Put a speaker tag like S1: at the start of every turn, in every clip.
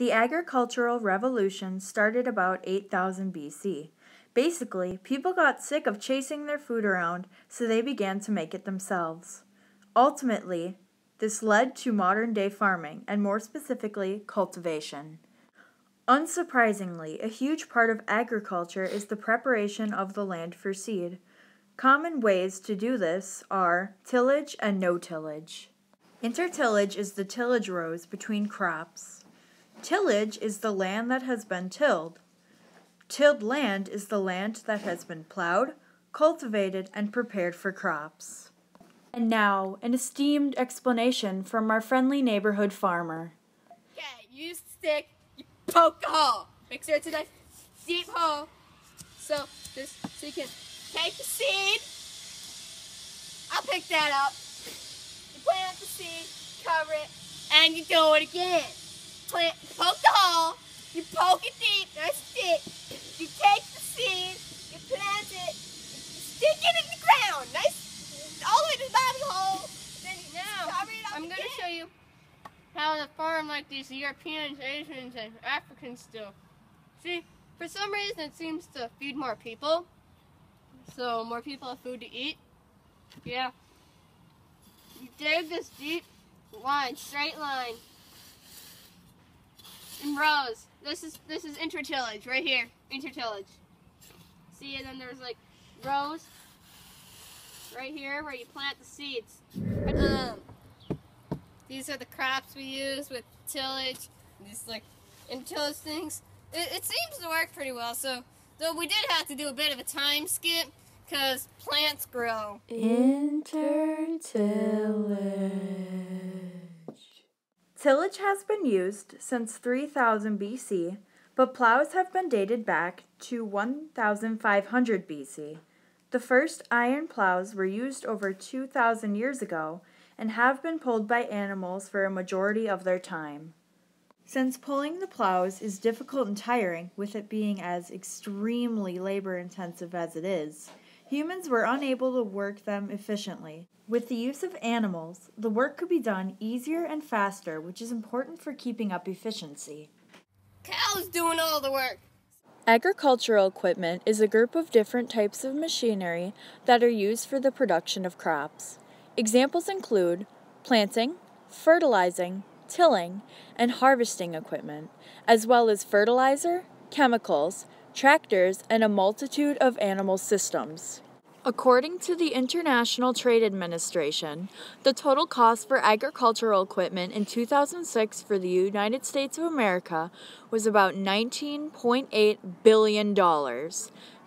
S1: The agricultural revolution started about 8000 BC. Basically, people got sick of chasing their food around, so they began to make it themselves. Ultimately, this led to modern-day farming, and more specifically, cultivation. Unsurprisingly, a huge part of agriculture is the preparation of the land for seed. Common ways to do this are tillage and no-tillage. Intertillage is the tillage rows between crops. Tillage is the land that has been tilled. Tilled land is the land that has been plowed, cultivated, and prepared for crops. And now, an esteemed explanation from our friendly neighborhood farmer.
S2: Okay, use the stick, you poke the hole. Make sure it's a nice deep hole. So you can take the seed. I'll pick that up. You plant the seed, cover it, and you do it again. Poke the hole, you poke it deep, nice deep. You take the seed, you plant it, you stick it in the ground, nice, all the way to the bottom of the hole. Then you cover it up
S3: I'm going to show you how to farm like these Europeans, Asians, and Africans do. See, for some reason it seems to feed more people, so more people have food to eat. Yeah. You dig this deep line, straight line, in rows. This is intertillage right here. Intertillage. See, and then there's like rows right here where you plant the seeds. These are the crops we use with tillage. These like intertillage things. It seems to work pretty well. So though we did have to do a bit of a time skip because plants grow.
S1: Intertillage. Tillage has been used since 3000 BC, but plows have been dated back to 1500 BC. The first iron plows were used over 2,000 years ago and have been pulled by animals for a majority of their time. Since pulling the plows is difficult and tiring, with it being as extremely labor-intensive as it is, humans were unable to work them efficiently. With the use of animals, the work could be done easier and faster, which is important for keeping up efficiency.
S2: Cows doing all the work.
S1: Agricultural equipment is a group of different types of machinery that are used for the production of crops. Examples include planting, fertilizing, tilling, and harvesting equipment, as well as fertilizer, chemicals, tractors, and a multitude of animal systems. According to the International Trade Administration, the total cost for agricultural equipment in 2006 for the United States of America was about $19.8 billion.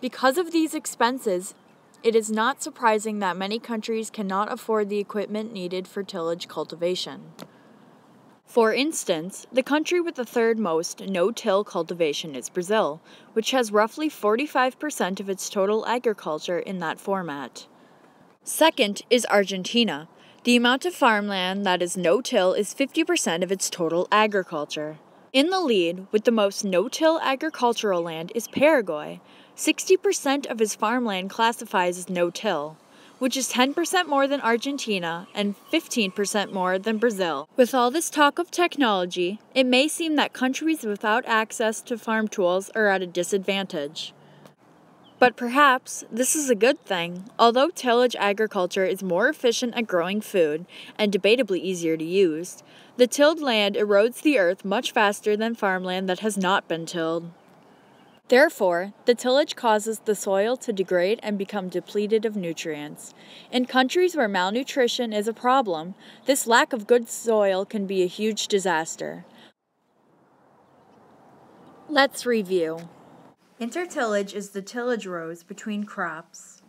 S1: Because of these expenses, it is not surprising that many countries cannot afford the equipment needed for tillage cultivation. For instance, the country with the third most no-till cultivation is Brazil, which has roughly 45% of its total agriculture in that format. Second is Argentina. The amount of farmland that is no-till is 50% of its total agriculture. In the lead, with the most no-till agricultural land, is Paraguay. 60% of its farmland classifies as no-till, which is 10% more than Argentina and 15% more than Brazil. With all this talk of technology, it may seem that countries without access to farm tools are at a disadvantage. But perhaps this is a good thing. Although tillage agriculture is more efficient at growing food and debatably easier to use, the tilled land erodes the earth much faster than farmland that has not been tilled. Therefore, the tillage causes the soil to degrade and become depleted of nutrients. In countries where malnutrition is a problem, this lack of good soil can be a huge disaster. Let's review. Intertillage is the tillage rows between crops.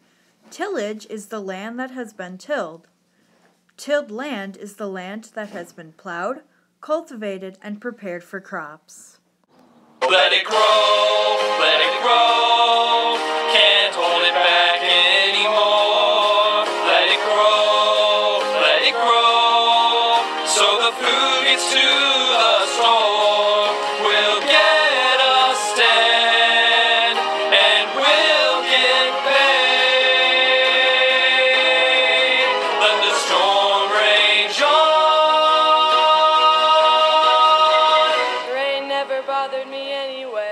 S1: Tillage is the land that has been tilled. Tilled land is the land that has been plowed, cultivated, and prepared for crops.
S4: Let it grow, can't hold it back anymore. Let it grow, so the food gets to the store. We'll get a stand, and we'll get paid. Let the storm rage on.
S2: Rain never
S5: never bothered me anyway.